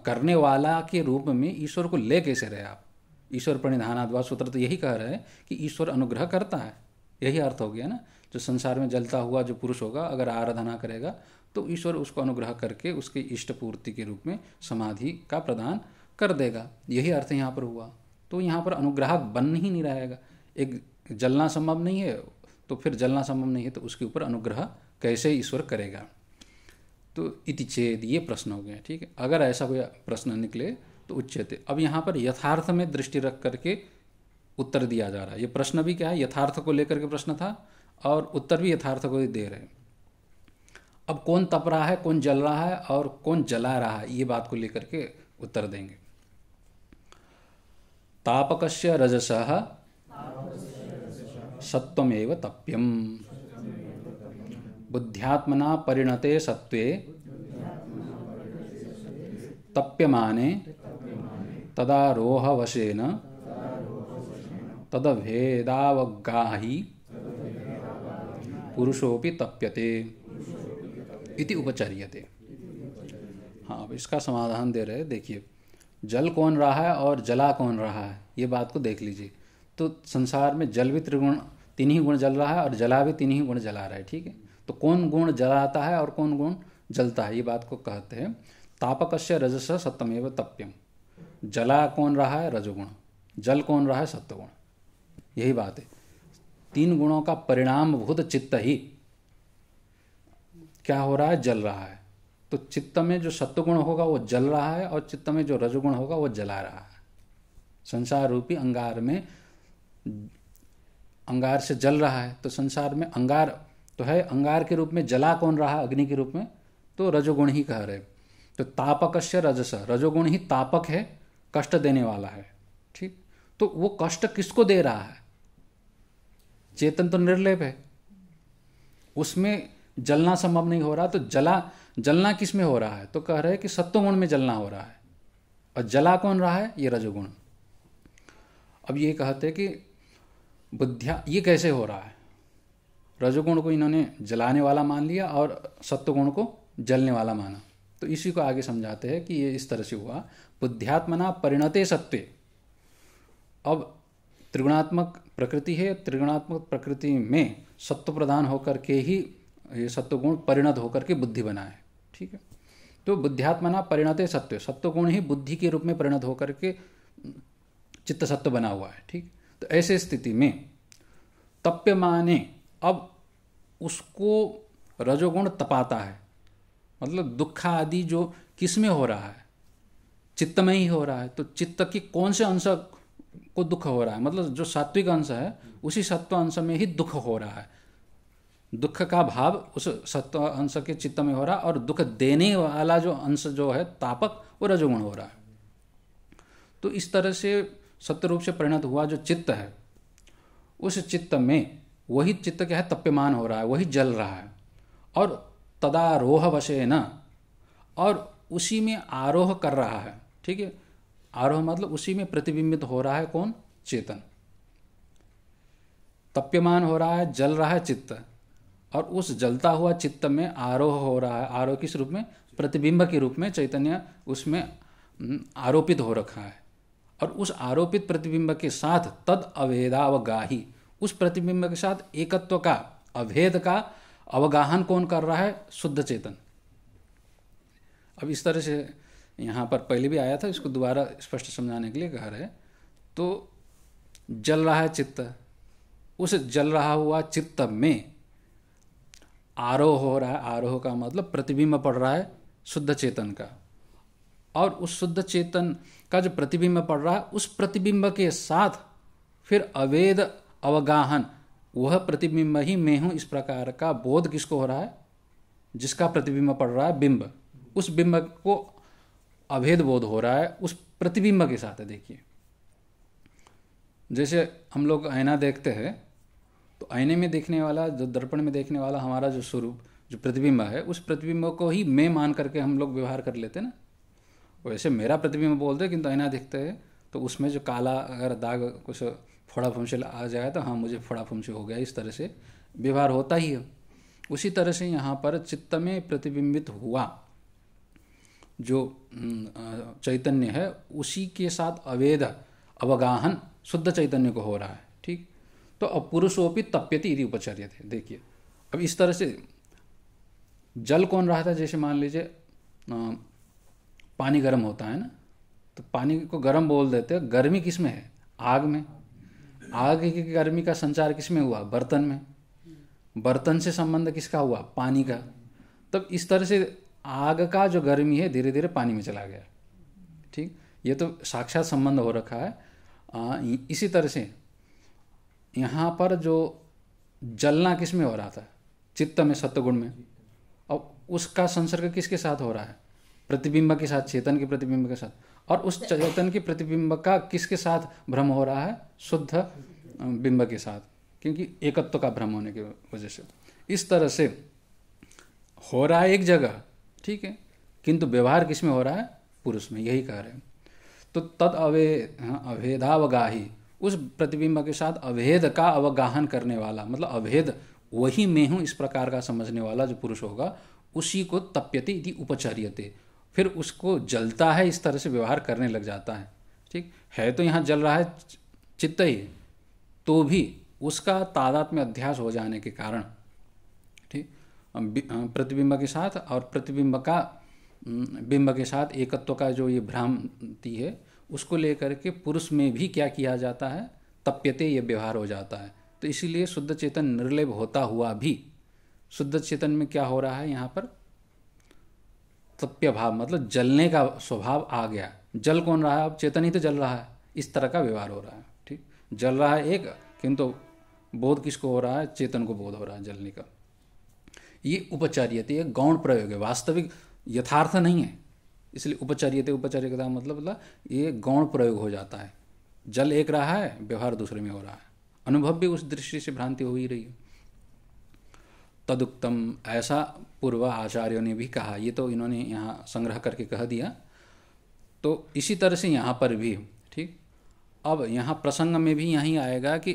करने वाला के रूप में ईश्वर को ले कैसे रहे आप? ईश्वर प्रणिधानाद्वा सूत्र तो यही कह रहे हैं कि ईश्वर अनुग्रह करता है, यही अर्थ हो गया ना। जो संसार में जलता हुआ जो पुरुष होगा, अगर आराधना करेगा तो ईश्वर उसको अनुग्रह करके उसकी इष्ट पूर्ति के रूप में समाधि का प्रदान कर देगा, यही अर्थ यहाँ पर हुआ। तो यहाँ पर अनुग्राहक बन ही नहीं रहेगा। एक जलना संभव नहीं है, तो फिर जलना संभव नहीं है तो उसके ऊपर अनुग्रह कैसे ईश्वर करेगा? तो इति चेद, ये प्रश्न हो गया, ठीक है। अगर ऐसा कोई प्रश्न निकले तो उच्यते। अब यहाँ पर यथार्थ में दृष्टि रख करके उत्तर दिया जा रहा है। ये प्रश्न भी क्या है, यथार्थ को लेकर के प्रश्न था और उत्तर भी यथार्थ को ही दे रहे हैं। अब कौन तप रहा है, कौन जल रहा है और कौन जला रहा है, ये बात को लेकर के उत्तर देंगे। तापकस्य रजसः सत्वमेव तप्यम, बुद्ध्यात्मना परिणते सत्वे तप्यमाने तदारोहवशेन तदभेदावगाही पुरुषोपि तप्यते इति उपचर्यते। हाँ, अब इसका समाधान दे रहे, देखिए जल कौन रहा है और जला कौन रहा है, ये बात को देख लीजिए। तो संसार में जल भी त्रिगुण, तीन ही गुण जल रहा है और जला भी तीन ही गुण जला रहा है, ठीक है। तो कौन गुण जलाता है और कौन गुण जलता है, ये बात को कहते हैं तापकस्य रजस सत्वमेव तप्यम। जला कौन रहा है, रजोगुण, जल कौन रहा है, सत्वगुण, यही बात है। तीन गुणों का परिणाम भूत चित्त ही क्या हो रहा है, जल रहा है। तो चित्त में जो सत्वगुण होगा वो जल रहा है और चित्त में जो रजोगुण होगा वो जला रहा है। संसार रूपी अंगार में, अंगार से जल रहा है, तो संसार में अंगार तो है, अंगार के रूप में जला कौन रहा है, अग्नि के रूप में, तो रजोगुण ही कह रहे। तो तापकस्य रजस, रजोगुण ही तापक है, कष्ट देने वाला है, ठीक। तो वो कष्ट किसको दे रहा है? चेतन तो निर्लेप है, उसमें जलना संभव नहीं हो रहा, तो जलना किस में हो रहा है? तो कह रहे हैं कि सत्वगुण में जलना हो रहा है। और जला कौन रहा है? ये रजोगुण। अब ये कहते हैं कि बुद्धिया, ये कैसे हो रहा है? रजोगुण को इन्होंने जलाने वाला मान लिया और सत्वगुण को जलने वाला माना। तो इसी को आगे समझाते हैं कि ये इस तरह से हुआ, बुद्ध्यात्मना परिणते सत्वे। अब त्रिगुणात्मक प्रकृति है, त्रिगुणात्मक प्रकृति में सत्व प्रदान होकर के ही ये सत्वगुण परिणत होकर के बुद्धि बना है, ठीक है। तो बुद्ध्यात्मना परिणते सत्व, सत्वगुण ही बुद्धि के रूप में परिणत होकर के चित्त सत्व बना हुआ है। ठीक, तो ऐसे स्थिति में तप्यमाने, अब उसको रजोगुण तपाता है, मतलब दुख आदि जो किस में हो रहा है, चित्त में ही हो रहा है। तो चित्त की कौन से अंश को दुख हो रहा है, मतलब जो सात्विक अंश है उसी सत्व अंश में ही दुख हो रहा है। दुख का भाव उस सत्व अंश के चित्त में हो रहा है, और दुख देने वाला जो अंश जो है तापक, वो रजोगुण हो रहा है। तो इस तरह से सत्य रूप से परिणत हुआ जो चित्त है, उस चित्त में वही चित्त क्या है, तप्यमान हो रहा है, वही जल रहा है। और तदारोह वशेन, और उसी में आरोह कर रहा है। ठीक है, आरोह मतलब उसी में प्रतिबिंबित हो रहा है कौन, चेतन। तप्यमान हो रहा है, जल रहा है चित्त, और उस जलता हुआ चित्त में आरोह हो रहा है। आरोह किस रूप में, प्रतिबिंब के रूप में चैतन्य उसमें आरोपित हो रखा है। और उस आरोपित प्रतिबिंब के साथ तद अभेदावगाही, उस प्रतिबिंब के साथ एकत्व का, अभेद का अवगाहन कौन कर रहा है, शुद्ध चेतन। अब इस तरह से यहाँ पर पहले भी आया था, इसको दोबारा स्पष्ट समझाने के लिए कह रहे। तो जल रहा है चित्त, उस जल रहा हुआ चित्त में आरोह हो रहा है। आरोह का मतलब प्रतिबिंब पड़ रहा है शुद्ध चेतन का, और उस शुद्ध चेतन का जो प्रतिबिंब पड़ रहा है, उस प्रतिबिंब के साथ फिर अवेद अवगाहन, वह प्रतिबिंब ही मैं हूं, इस प्रकार का बोध किसको हो रहा है, जिसका प्रतिबिंब पड़ रहा है बिंब, उस बिंब को अभेद बोध हो रहा है उस प्रतिबिंब के साथ है। देखिए, जैसे हम लोग आईना देखते हैं, तो आईने में देखने वाला, जो दर्पण में देखने वाला हमारा जो स्वरूप, जो प्रतिबिंब है, उस प्रतिबिंब को ही मैं मान करके हम लोग व्यवहार कर लेते हैं ना। वैसे मेरा प्रतिबिंब बोलते हैं, किंतु आईना देखते हैं तो उसमें जो काला अगर दाग, कुछ फोड़ा फुंसी आ जाए तो हाँ मुझे फोड़ा फुंसी हो गया, इस तरह से व्यवहार होता ही है। उसी तरह से यहाँ पर चित्त में प्रतिबिंबित हुआ जो चैतन्य है, उसी के साथ अवेद अवगाहन शुद्ध चैतन्य को हो रहा है। ठीक, तो अपुरुषोपि तप्यति इति उपचर्यते। देखिए, अब इस तरह से जल कौन रहा था, जैसे मान लीजिए पानी गर्म होता है ना, तो पानी को गर्म बोल देते हैं। गर्मी किस में है, आग में। आग की गर्मी का संचार किस में हुआ, बर्तन में। बर्तन से संबंध किसका हुआ, पानी का। तब इस तरह से आग का जो गर्मी है धीरे धीरे पानी में चला गया। ठीक, ये तो साक्षात संबंध हो रखा है। इसी तरह से यहाँ पर जो जलना किस में हो रहा था, चित्त में, सत्वगुण में। अब उसका संसर्ग किसके साथ हो रहा है, प्रतिबिंब के साथ, चेतन के प्रतिबिंब के साथ। और उस चेतन के प्रतिबिंब का किसके साथ भ्रम हो रहा है, शुद्ध बिंब के साथ, क्योंकि एकत्व का भ्रम होने की वजह से। इस तरह से हो रहा है एक जगह, ठीक है, किंतु व्यवहार किस में हो रहा है, पुरुष में। यही कह रहे हैं। तो तद अभेदावगाही, उस प्रतिबिंब के साथ अभेद का अवगाहन करने वाला, मतलब अभेद वही मैं हूं, इस प्रकार का समझने वाला जो पुरुष होगा, उसी को तप्यते इति उपचर्यते। फिर उसको जलता है, इस तरह से व्यवहार करने लग जाता है। ठीक है, तो यहाँ जल रहा है चित्त ही, तो भी उसका तादात्म्य अध्यास हो जाने के कारण, ठीक, प्रतिबिंब के साथ और प्रतिबिंब का बिंब के साथ एकत्व का जो ये भ्रांति है, उसको लेकर के पुरुष में भी क्या किया जाता है, तप्यते, ये व्यवहार हो जाता है। तो इसीलिए शुद्ध चेतन निर्लेप होता हुआ भी शुद्ध चेतन में क्या हो रहा है, यहाँ पर तप्य भाव, मतलब जलने का स्वभाव आ गया। जल कौन रहा है, अब चेतन ही तो जल रहा है, इस तरह का व्यवहार हो रहा है। ठीक, जल रहा है एक, किंतु बोध किसको हो रहा है, चेतन को बोध हो रहा है जलने का। ये उपचार्यते, ये गौण प्रयोग है, वास्तविक यथार्थ नहीं है। इसलिए उपचार्यते, उपचार्य का मतलब ये गौण प्रयोग हो जाता है। जल एक रहा है, व्यवहार दूसरे में हो रहा है। अनुभव भी उस दृष्टि से भ्रांति हो ही रही है। तदुक्तम, ऐसा पूर्व आचार्यों ने भी कहा। ये तो इन्होंने यहाँ संग्रह करके कह दिया। तो इसी तरह से यहाँ पर भी, ठीक, अब यहाँ प्रसंग में भी यही आएगा कि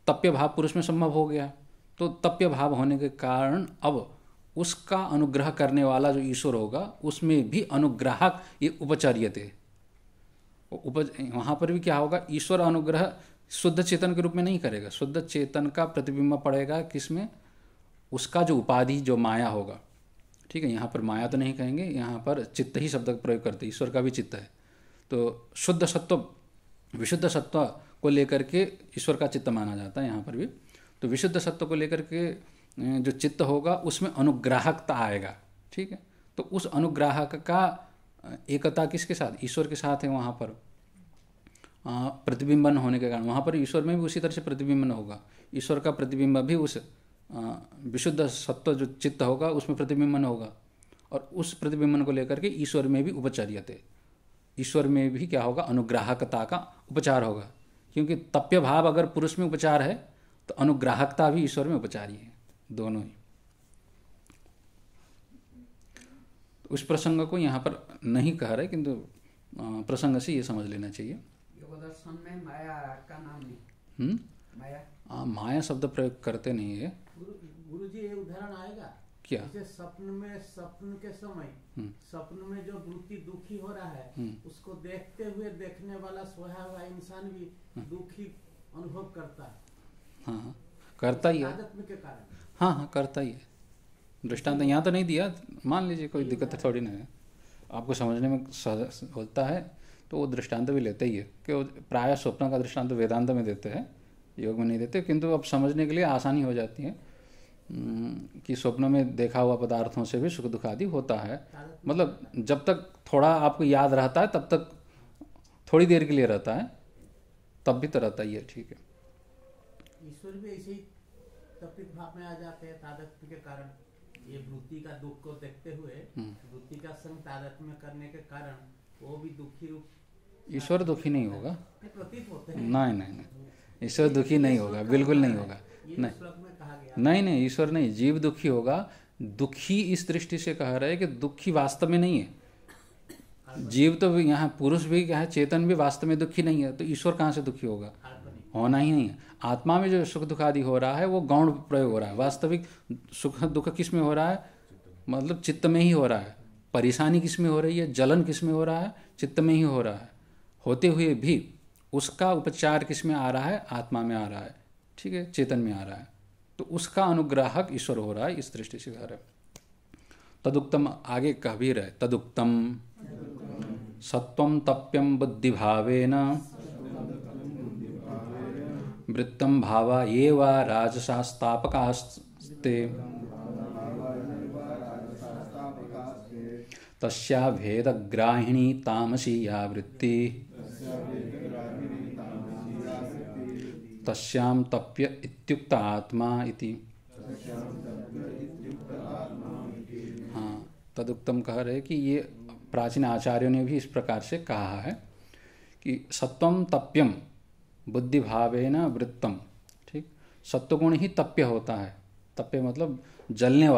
तप्य भाव पुरुष में संभव हो गया। तो तप्य भाव होने के कारण अब उसका अनुग्रह करने वाला जो ईश्वर होगा, उसमें भी अनुग्राहक ये उपचार्यते। वहाँ पर भी क्या होगा, ईश्वर अनुग्रह शुद्ध चेतन के रूप में नहीं करेगा। शुद्ध चेतन का प्रतिबिंब पड़ेगा किसमें, उसका जो उपाधि, जो माया होगा। ठीक है, यहाँ पर माया तो नहीं कहेंगे, यहाँ पर चित्त ही शब्द का प्रयोग करते हैं, ईश्वर का भी चित्त है। तो शुद्ध सत्व विशुद्ध सत्व को लेकर के ईश्वर का चित्त माना जाता है यहाँ पर भी। तो विशुद्ध सत्व को लेकर के जो चित्त होगा उसमें अनुग्राहकता आएगा, ठीक है। तो उस अनुग्राहक का एकता किसके साथ, ईश्वर के साथ है। वहाँ पर प्रतिबिंबन होने के कारण वहाँ पर ईश्वर में भी उसी तरह से प्रतिबिंबन होगा। ईश्वर का प्रतिबिंब भी उस विशुद्ध सत्व जो चित्त होगा उसमें प्रतिबिंबन होगा, और उस प्रतिबिंबन को लेकर के ईश्वर में भी उपचर्यते, ईश्वर में भी क्या होगा, अनुग्राहकता का उपचार होगा। क्योंकि तप्य भाव अगर पुरुष में उपचार है तो अनुग्राहकता भी ईश्वर में उपचारी है, दोनों ही। उस प्रसंग को यहाँ पर नहीं कह रहे, किंतु प्रसंग से ये समझ लेना चाहिए। दर्शन में माया का नाम नहीं, माया माया शब्द प्रयोग करते नहीं है। गुरु जी, ये उदाहरण आएगा क्या, जैसे स्वप्न के समय स्वप्न में जो वृत्ति दुखी हो रहा है उसको देखते हुए देखने वाला सोया हुआ इंसान भी दुखी अनुभव करता है। हाँ, करता ही है, तादात्म्य के कारण। हाँ, करता ही है। दृष्टांत यहाँ तो नहीं दिया, मान लीजिए कोई दिक्कत थोड़ी ना है, आपको समझने में सहज होता है तो वो दृष्टांत भी लेते ही है। कि प्रायः स्वप्न का दृष्टांत वेदांत में देते हैं, योग में नहीं देते, किंतु अब समझने के लिए आसानी हो जाती है कि स्वप्न में देखा हुआ पदार्थों से भी सुख दुख आदि होता है। मतलब जब तक थोड़ा आपको याद रहता है तब तक थोड़ी देर के लिए रहता है, तब भी तो रहता ही है, ठीक है। ईश्वर भी ऐसे ही तपित भाव में आ जाते हैं तादात्म्य के कारण। ये वृत्ति का दुख को देखते हुए वृत्ति का संग तादात्म्य करने के कारण वो भी दुखी रूप। ईश्वर दुखी नहीं होगा, प्रतीत होते हैं। नहीं, ईश्वर दुखी नहीं होगा, बिल्कुल नहीं होगा, नहीं, ईश्वर नहीं, जीव दुखी होगा। दुखी इस दृष्टि से कह रहे हैं कि दुखी वास्तव में नहीं है। जीव तो यहाँ पुरुष भी क्या है, चेतन भी वास्तव में दुखी नहीं है, तो ईश्वर कहाँ से दुखी होगा, होना ही नहीं है। आत्मा में जो सुख दुख आदि हो रहा है वो गौण प्रयोग हो रहा है, वास्तविक सुख दुख किस में हो रहा है, मतलब चित्त में ही हो रहा है। परेशानी किस में हो रही है, जलन किस में हो रहा है, चित्त में ही हो रहा है। होते हुए भी उसका उपचार किस में आ रहा है, आत्मा में आ रहा है, ठीक है, चेतन में आ रहा है। तो उसका अनुग्राहक ईश्वर हो रहा है, इस दृष्टि से कह रहे। तदुक्तम आगे कह भी रहे, तदुक्तम सत्वम तप्यम बुद्धि भावेन वृत्तम भावा ये वा राजसास्तापकास्ते तस्या भेदग्राहिणी तामसी या वृत्ति तस्याम तप्य इत्युक्त आत्मा इति। हाँ, तदुक्तम कह रहे कि ये प्राचीन आचार्यों ने भी इस प्रकार से कहा है कि सत्वम तप्यम बुद्धि भावेन वृत्तम, ठीक, सत्वगुण ही तप्य होता है। तप्य मतलब जलने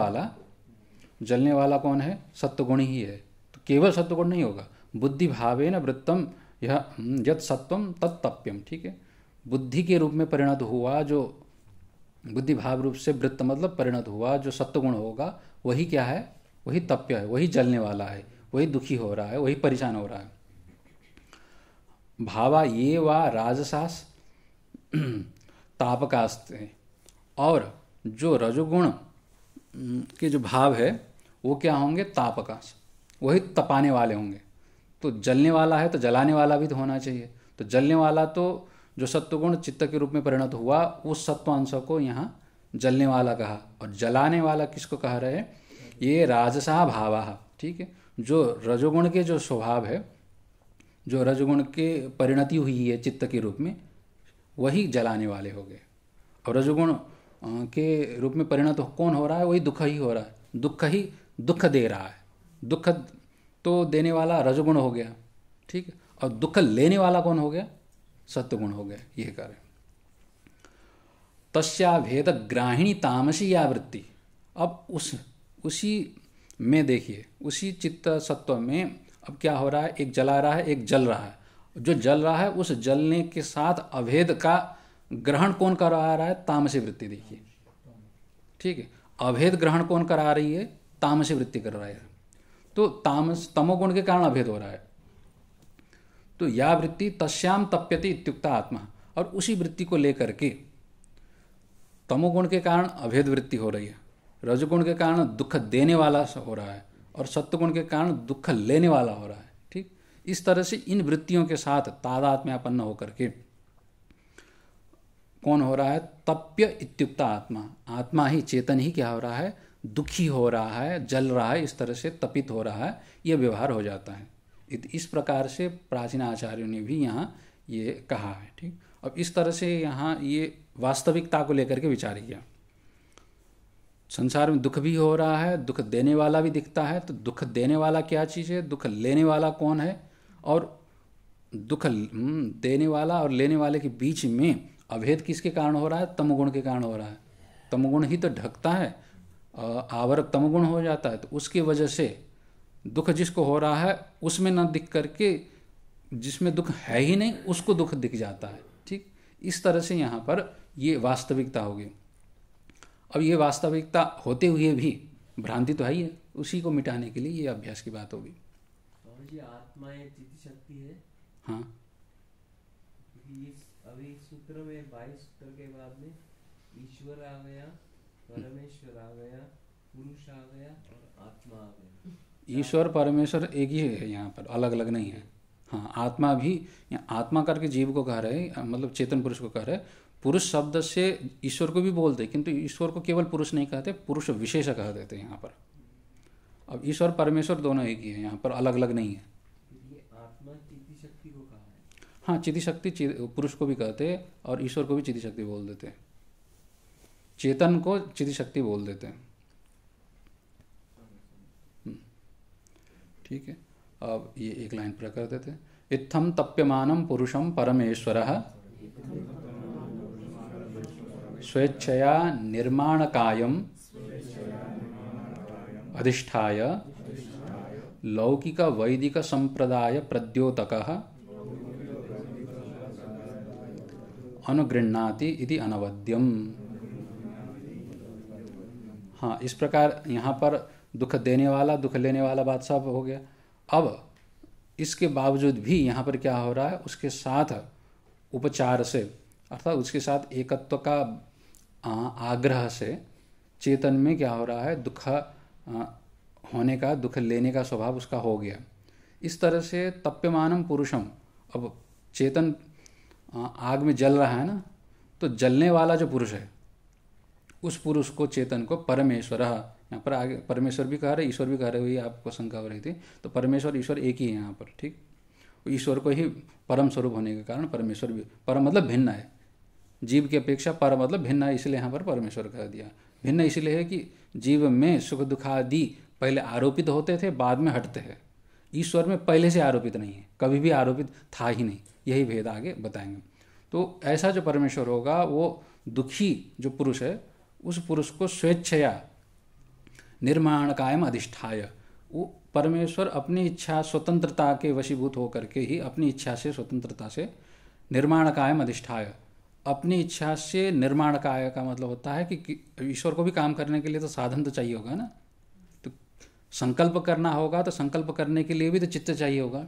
वाला कौन है, सत्वगुण ही है। तो केवल सत्वगुण नहीं होगा, बुद्धि भावेन वृत्तम यह यत् सत्वम तत्तप्यम, ठीक है। बुद्धि के रूप में परिणत हुआ, जो बुद्धि भाव रूप से वृत्त मतलब परिणत हुआ जो सत्वगुण होगा, वही क्या है, वही तप्य है, वही जलने वाला है, वही दुखी हो रहा है, वही परेशान हो रहा है। भावा ये वा राजसास तापकास्ते, और जो रजोगुण के जो भाव है वो क्या होंगे, तापकास, वही तपाने वाले होंगे। तो जलने वाला है तो जलाने वाला भी तो होना चाहिए। तो जलने वाला तो जो सत्वगुण चित्त के रूप में परिणत हुआ, उस सत्व अंश को यहाँ जलने वाला कहा। और जलाने वाला किसको कह रहे हैं, ये राजसा भावा, ठीक है। जो रजोगुण के जो स्वभाव है, जो रजोगुण के परिणति हुई है चित्त के रूप में, वही जलाने वाले हो गए। और रजोगुण के रूप में परिणत कौन हो रहा है, वही दुख ही हो रहा है, दुख ही दुख दे रहा है। दुख तो देने वाला रजोगुण हो गया, ठीक है। और दुख लेने वाला कौन हो गया, सत्वगुण हो गया, यह कार्य। तस्या भेद ग्राहिणी तामसी या वृत्ति। अब उसी में देखिए, उसी चित्त सत्व में अब क्या हो रहा है, एक जला रहा है, एक जल रहा है। जो जल रहा है उस जलने के साथ अभेद का ग्रहण कौन करा रहा है, तामसी वृत्ति। देखिए, ठीक है, अभेद ग्रहण कौन करा रही है, तामसी वृत्ति कर रहा है। तो तमोगुण के कारण अभेद हो रहा है। तो या वृत्ति तस्याम तप्यति इत्युक्ता आत्मा, और उसी वृत्ति को लेकर के तमोगुण के कारण अभेद वृत्ति हो रही है, रजोगुण के कारण दुख देने वाला हो रहा है और सत्वगुण के कारण दुख लेने वाला हो रहा है। ठीक, इस तरह से इन वृत्तियों के साथ तादात्म्यापन्न होकर के कौन हो रहा है? तप्य इत्युक्त आत्मा, आत्मा ही, चेतन ही क्या हो रहा है? दुखी हो रहा है, जल रहा है, इस तरह से तपित हो रहा है, यह व्यवहार हो जाता है। इस प्रकार से प्राचीन आचार्यों ने भी यहाँ ये कहा है। ठीक, अब इस तरह से यहाँ ये वास्तविकता को लेकर के विचार किया। संसार में दुख भी हो रहा है, दुख देने वाला भी दिखता है, तो दुख देने वाला क्या चीज़ है, दुख लेने वाला कौन है? और दुख देने वाला और लेने वाले के बीच में अभेद किसके कारण हो रहा है? तमगुण के कारण हो रहा है। तमगुण ही तो ढकता है, आवरक तमगुण हो जाता है, तो उसकी वजह से दुख जिसको हो रहा है उसमें न दिख करके जिसमें दुख है ही नहीं उसको दुख दिख जाता है। ठीक, इस तरह से यहाँ पर ये वास्तविकता होगी। अब ये वास्तविकता होते हुए भी भ्रांति तो है ही है, उसी को मिटाने के लिए ये अभ्यास की बात होगी। जी आत्मा एक चित्त शक्ति है। हाँ, अभी सूत्र में 22 सूत्र के बाद में ईश्वर आ गया, परमेश्वर आ गया, पुरुष आ गया और आत्मा आ गया। ईश्वर परमेश्वर एक ही है, यहाँ पर अलग अलग नहीं है। हाँ, आत्मा भी, आत्मा करके जीव को कह रहे हैं, मतलब चेतन पुरुष को कह रहे हैं। पुरुष शब्द से ईश्वर को भी बोलते, किंतु ईश्वर को केवल पुरुष नहीं कहते, पुरुष विशेष कह देते हैं यहाँ पर। अब ईश्वर परमेश्वर दोनों एक ही है, यहाँ पर अलग अलग नहीं है। ये आत्मा चित्त शक्ति को कहा है। हाँ, चित्त शक्ति पुरुष को भी कहते हैं और ईश्वर को भी चित्त शक्ति बोल देते हैं, चेतन को चित्त शक्ति बोल देते हैं। ठीक है, अब ये एक लाइन पूरा कर देते हैं। इत्थम तप्यमानम पुरुषम परमेश्वरः स्वेच्छया निर्माणकायम अधिष्ठाय लौकिक वैदिक संप्रदाय प्रद्योतकः अनुगृह्णाति इति अनवद्यम। हाँ, इस प्रकार यहाँ पर दुख देने वाला दुख लेने वाला बात सब हो गया। अब इसके बावजूद भी यहाँ पर क्या हो रहा है, उसके साथ उपचार से अर्थात उसके साथ एकत्व का आग्रह से चेतन में क्या हो रहा है, दुख होने का, दुख लेने का स्वभाव उसका हो गया। इस तरह से तप्यमानम पुरुषम, अब चेतन आग में जल रहा है ना, तो जलने वाला जो पुरुष है उस पुरुष को, चेतन को परमेश्वर, यहाँ पर आगे परमेश्वर भी कह रहे, ईश्वर भी कह रहे, हुई आपको शंका हो रही थी, तो परमेश्वर ईश्वर एक ही है यहाँ पर। ठीक, ईश्वर को ही परम स्वरूप होने के कारण परमेश्वर भी, परम मतलब भिन्न है, जीव की अपेक्षा पर मतलब भिन्न है, इसलिए यहाँ पर परमेश्वर कह दिया। भिन्न इसलिए है कि जीव में सुख दुखादि पहले आरोपित होते थे, बाद में हटते हैं। ईश्वर में पहले से आरोपित नहीं है, कभी भी आरोपित था ही नहीं। यही भेद आगे बताएंगे। तो ऐसा जो परमेश्वर होगा वो दुखी जो पुरुष है उस पुरुष को स्वेच्छया निर्माण कायम अधिष्ठाय, वो परमेश्वर अपनी इच्छा स्वतंत्रता के वशीभूत होकर के ही अपनी इच्छा से, स्वतंत्रता से निर्माण कायम अधिष्ठाय, अपनी इच्छा से निर्माण काय का मतलब होता है कि ईश्वर को भी काम करने के लिए तो साधन तो चाहिए होगा ना, तो संकल्प करना होगा, तो संकल्प करने के लिए भी तो चित्त चाहिए होगा।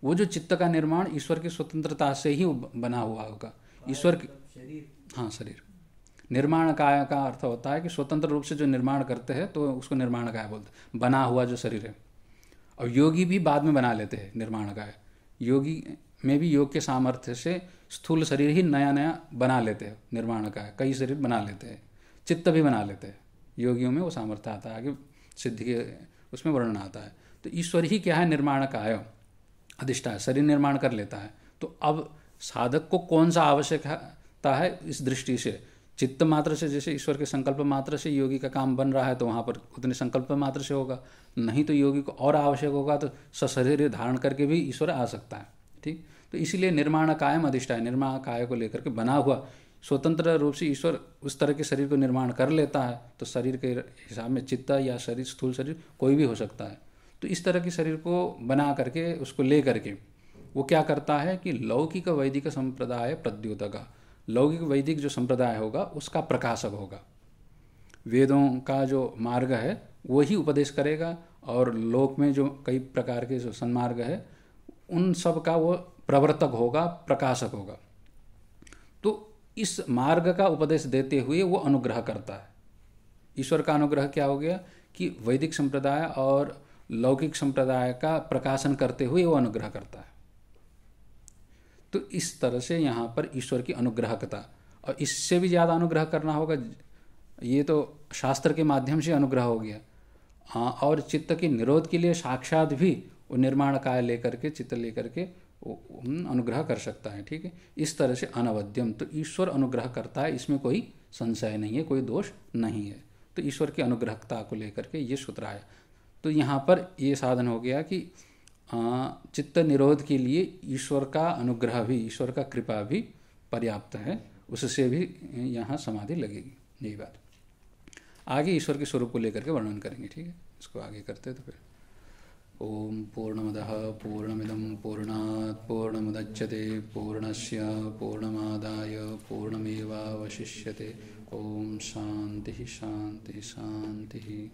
वो जो चित्त का निर्माण ईश्वर की स्वतंत्रता से ही बना हुआ होगा। ईश्वर की शरीर, हाँ शरीर, निर्माण काय का अर्थ होता है कि स्वतंत्र रूप से जो निर्माण करते हैं तो उसको निर्माण काय बोलते हैं, बना हुआ जो शरीर है। और योगी भी बाद में बना लेते हैं निर्माण काय, योगी में भी योग के सामर्थ्य से स्थूल शरीर ही नया नया बना लेते हैं, निर्माण काय कई शरीर बना लेते हैं, चित्त भी बना लेते हैं। योगियों में वो सामर्थ्य आता है, आगे सिद्धि के उसमें वर्णन आता है। तो ईश्वर ही क्या है, निर्माण काय अधिष्ठा, शरीर निर्माण कर लेता है। तो अब साधक को कौन सा आवश्यकता है इस दृष्टि से, चित्त मात्र से, जैसे ईश्वर के संकल्प मात्र से योगी का काम बन रहा है तो वहाँ पर उतने संकल्प मात्र से होगा, नहीं तो योगी को और आवश्यक होगा तो सशरीर धारण करके भी ईश्वर आ सकता है। ठीक, तो इसीलिए निर्माण कायम अधिष्ठा है, निर्माण काय को लेकर के बना हुआ स्वतंत्र रूप से ईश्वर उस तरह के शरीर को निर्माण कर लेता है। तो शरीर के हिसाब में चित्त या शरीर, स्थूल शरीर कोई भी हो सकता है। तो इस तरह के शरीर को बना करके उसको ले करके वो क्या करता है कि लौकिक वैदिक संप्रदाय प्रद्योतक, लौकिक वैदिक जो संप्रदाय होगा उसका प्रकाशक होगा। वेदों का जो मार्ग है वही उपदेश करेगा और लोक में जो कई प्रकार के जो सन्मार्ग है उन सब का वो प्रवर्तक होगा, प्रकाशक होगा। तो इस मार्ग का उपदेश देते हुए वो अनुग्रह करता है। ईश्वर का अनुग्रह क्या हो गया कि वैदिक संप्रदाय और लौकिक संप्रदाय का प्रकाशन करते हुए वो अनुग्रह करता है। तो इस तरह से यहाँ पर ईश्वर की अनुग्रहकता, और इससे भी ज़्यादा अनुग्रह करना होगा, ये तो शास्त्र के माध्यम से अनुग्रह हो गया। हाँ, और चित्त के निरोध के लिए साक्षात भी वो निर्माण काय लेकर के, चित्त लेकर के अनुग्रह कर सकता है। ठीक है, इस तरह से अनवद्यम, तो ईश्वर अनुग्रह करता है, इसमें कोई संशय नहीं है, कोई दोष नहीं है। तो ईश्वर की अनुग्रहता को लेकर के ये सूत्र आया। तो यहाँ पर ये साधन हो गया कि चित्त निरोध के लिए ईश्वर का अनुग्रह भी, ईश्वर का कृपा भी पर्याप्त है, उससे भी यहाँ समाधि लगेगी। यही बात आगे ईश्वर के स्वरूप को लेकर के वर्णन करेंगे। ठीक है, इसको आगे करते तो फिर ओम पूर्णमदः पूर्णमिदं पूर्णात् पूर्णमुदच्यते पूर्णस्य पूर्णमादाय पूर्णमेवावशिष्यते। ओम शांति शांति शांति।